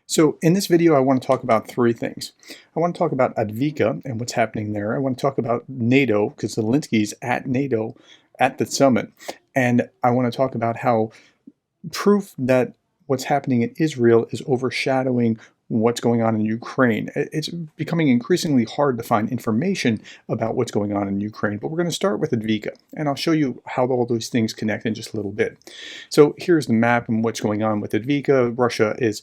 So in this video, I want to talk about three things. I want to talk about Avdiyivka and what's happening there. I want to talk about NATO, because Zelensky's at NATO at the summit. And I want to talk about how proof that what's happening in Israel is overshadowing what's going on in Ukraine. It's becoming increasingly hard to find information about what's going on in Ukraine, but we're going to start with Avdiyivka, and I'll show you how all those things connect in just a little bit. So here's the map and what's going on with Avdiyivka. Russia is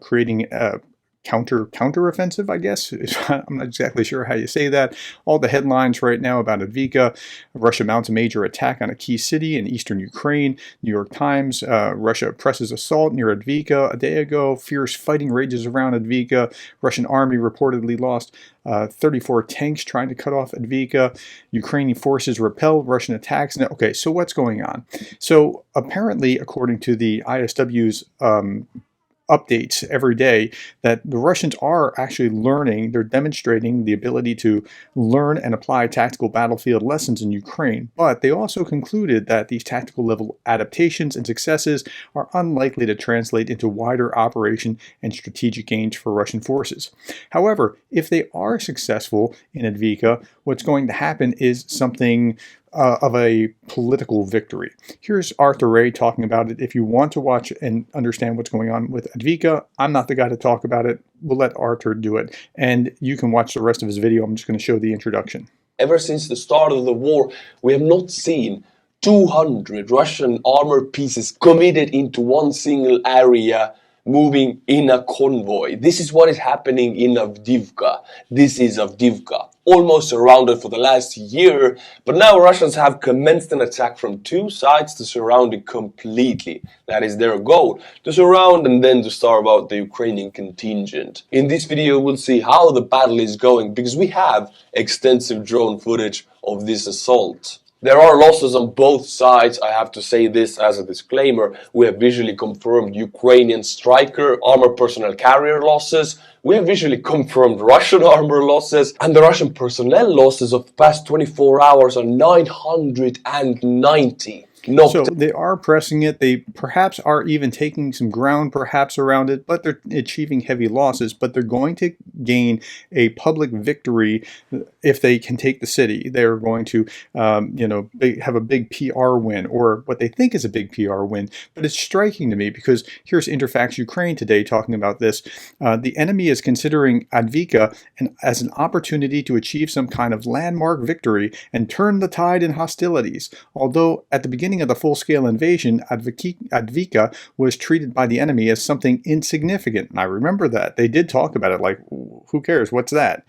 creating a counter-offensive, I guess. I'm not exactly sure how you say that. All the headlines right now about Avdiyivka: Russia mounts a major attack on a key city in eastern Ukraine. New York Times: Russia presses assault near Avdiyivka a day ago. Fierce fighting rages around Avdiyivka. Russian army reportedly lost 34 tanks trying to cut off Avdiyivka. Ukrainian forces repel Russian attacks. Now, okay, so what's going on? So apparently, according to the ISW's updates every day, that the Russians are actually learning, they're demonstrating the ability to learn and apply tactical battlefield lessons in Ukraine, but they also concluded that these tactical level adaptations and successes are unlikely to translate into wider operation and strategic gains for Russian forces. However, if they are successful in Avdiyivka, what's going to happen is something of a political victory. Here's Arthur Ray talking about it. If you want to watch and understand what's going on with Avdiyivka, I'm not the guy to talk about it. We'll let Arthur do it. And you can watch the rest of his video. I'm just going to show the introduction. Ever since the start of the war, we have not seen 200 Russian armor pieces committed into one single area, moving in a convoy. This is what is happening in Avdiyivka. This is Avdiyivka, almost surrounded for the last year, but now Russians have commenced an attack from two sides to surround it completely. That is their goal, to surround and then to starve out the Ukrainian contingent. In this video, we'll see how the battle is going, because we have extensive drone footage of this assault. There are losses on both sides. I have to say this as a disclaimer. We have visually confirmed Ukrainian Striker armor personnel carrier losses. We have visually confirmed Russian armor losses. And the Russian personnel losses of the past 24 hours are 990. So they are pressing it. They perhaps are even taking some ground perhaps around it, but they're achieving heavy losses. But they're going to gain a public victory if they can take the city. They're going to, have a big PR win, or what they think is a big PR win. But it's striking to me because here's Interfax Ukraine today talking about this. The enemy is considering Avdiyivka as an opportunity to achieve some kind of landmark victory and turn the tide in hostilities. Although at the beginning of the full-scale invasion, Avdiyivka was treated by the enemy as something insignificant. And I remember that. They did talk about it like, who cares? What's that?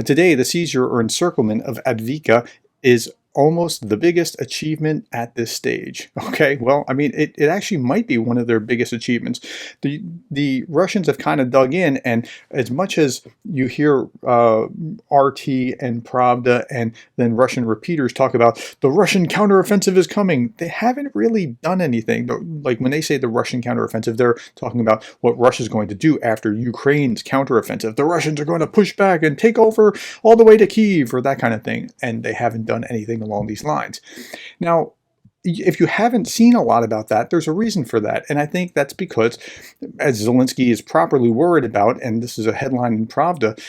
Today, the seizure or encirclement of Avdiyivka is almost the biggest achievement at this stage. Okay, well, I mean, it actually might be one of their biggest achievements. The Russians have kind of dug in, and as much as you hear RT and Pravda and then Russian repeaters talk about the Russian counteroffensive is coming, they haven't really done anything. Like when they say the Russian counteroffensive, they're talking about what Russia's going to do after Ukraine's counteroffensive. The Russians are going to push back and take over all the way to Kyiv, or that kind of thing, and they haven't done anything along these lines. Now, if you haven't seen a lot about that, there's a reason for that. And I think that's because, as Zelenskyy is properly worried about, and this is a headline in Pravda,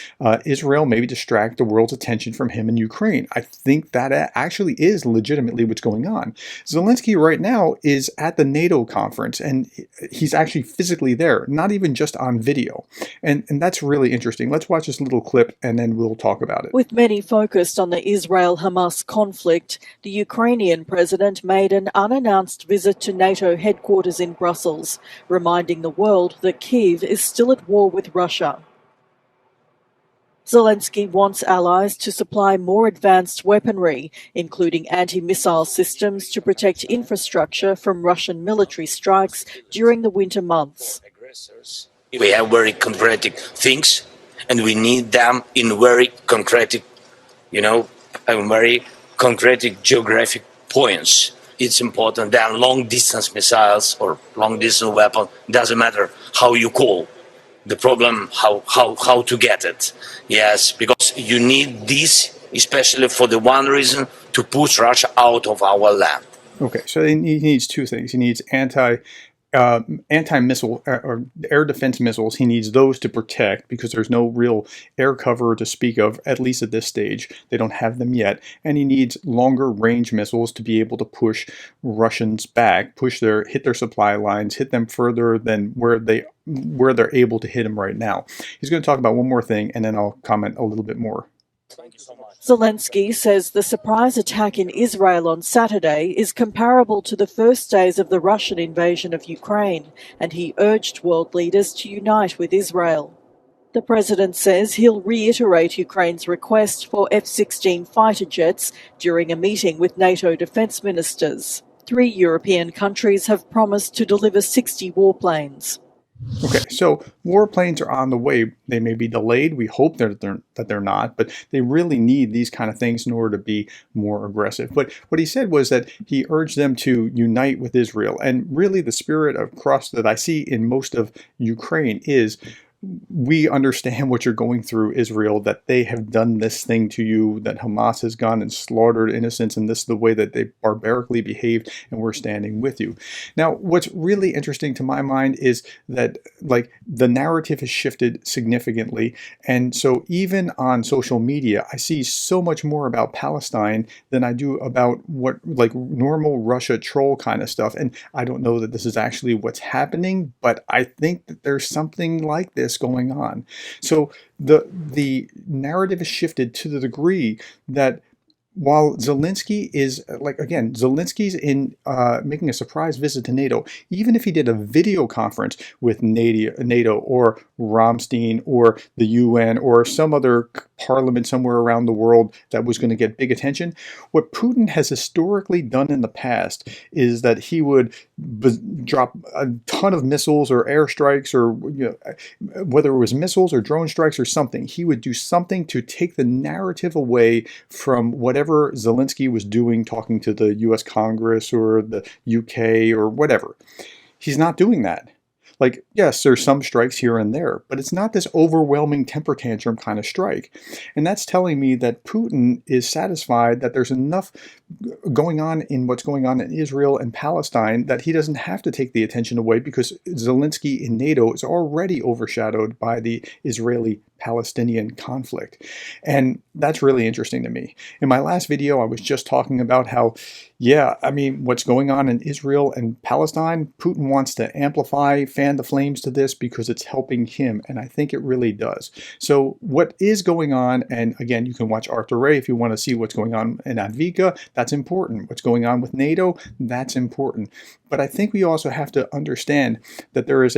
Israel maybe distract the world's attention from him in Ukraine. I think that actually is legitimately what's going on. Zelenskyy right now is at the NATO conference, and he's actually physically there, not even just on video. And that's really interesting. Let's watch this little clip, and then we'll talk about it. With many focused on the Israel-Hamas conflict, the Ukrainian president made an unannounced visit to NATO headquarters in Brussels, reminding the world that Kyiv is still at war with Russia. Zelenskyy wants allies to supply more advanced weaponry, including anti-missile systems to protect infrastructure from Russian military strikes during the winter months. We have very concrete things, and we need them in very concrete, very concrete geographic points. It's important that long-distance missiles or long-distance weapon, doesn't matter how you call the problem, how to get it. Yes, because you need this, especially for the one reason, to push Russia out of our land. Okay, so he needs two things. He needs anti-missile or air defense missiles. He needs those to protect because there's no real air cover to speak of, at least at this stage. They don't have them yet. And he needs longer range missiles to be able to push Russians back, hit their supply lines, hit them further than where they're able to hit them right now. He's going to talk about one more thing, and then I'll comment a little bit more. Zelenskyy says the surprise attack in Israel on Saturday is comparable to the first days of the Russian invasion of Ukraine, and he urged world leaders to unite with Israel. The president says he'll reiterate Ukraine's request for F-16 fighter jets during a meeting with NATO defence ministers. 3 European countries have promised to deliver 60 warplanes. Okay, so warplanes are on the way. They may be delayed. We hope that they're not, but they really need these kind of things in order to be more aggressive. But what he said was that he urged them to unite with Israel. And really the spirit across that I see in most of Ukraine is, we understand what you're going through, Israel, that they have done this thing to you, that Hamas has gone and slaughtered innocents, and this is the way that they barbarically behaved, and we're standing with you. Now, what's really interesting to my mind is that, like, the narrative has shifted significantly, and so even on social media, I see so much more about Palestine than I do about what, like, normal Russia troll kind of stuff, and I don't know that this is actually what's happening, but I think that there's something like this going on. So the narrative is shifted to the degree that while Zelenskyy is, like, again, Zelensky's in making a surprise visit to NATO. Even if he did a video conference with NATO or Ramstein or the UN or some other parliament somewhere around the world that was going to get big attention, what Putin has historically done in the past is that he would drop a ton of missiles or airstrikes, or whether it was missiles or drone strikes or something. He would do something to take the narrative away from whatever Zelenskyy was doing, talking to the US Congress or the UK or whatever. He's not doing that. Like, yes, there's some strikes here and there, but it's not this overwhelming temper tantrum kind of strike. And that's telling me that Putin is satisfied that there's enough going on in what's going on in Israel and Palestine that he doesn't have to take the attention away, because Zelenskyy in NATO is already overshadowed by the Israeli-Palestinian conflict. And that's really interesting to me. In my last video, I was just talking about how, yeah, I mean, what's going on in Israel and Palestine, Putin wants to amplify, fan the flames to this because it's helping him, and I think it really does. So what is going on, and again, you can watch Arthur Ray if you want to see what's going on in Avdiyivka, that's important. What's going on with NATO, that's important. But I think we also have to understand that there is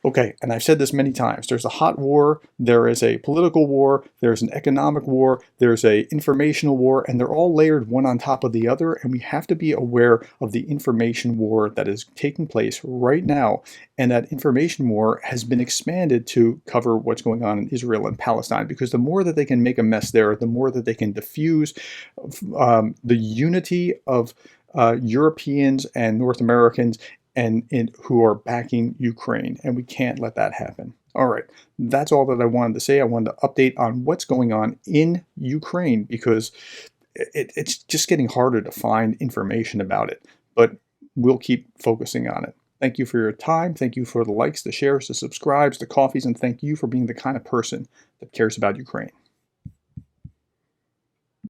okay, and I've said this many times, there's a hot war, there is a political war, there's an economic war, there's a informational war, and they're all layered one on top of the other, and we have to be aware of the information war that is taking place right now, and that information war has been expanded to cover what's going on in Israel and Palestine, because the more that they can make a mess there, the more that they can diffuse the unity of Europeans and North Americans who are backing Ukraine, and we can't let that happen. All right, that's all that I wanted to say. I wanted to update on what's going on in Ukraine, because it's just getting harder to find information about it, but we'll keep focusing on it. Thank you for your time. Thank you for the likes, the shares, the subscribes, the coffees, and thank you for being the kind of person that cares about Ukraine.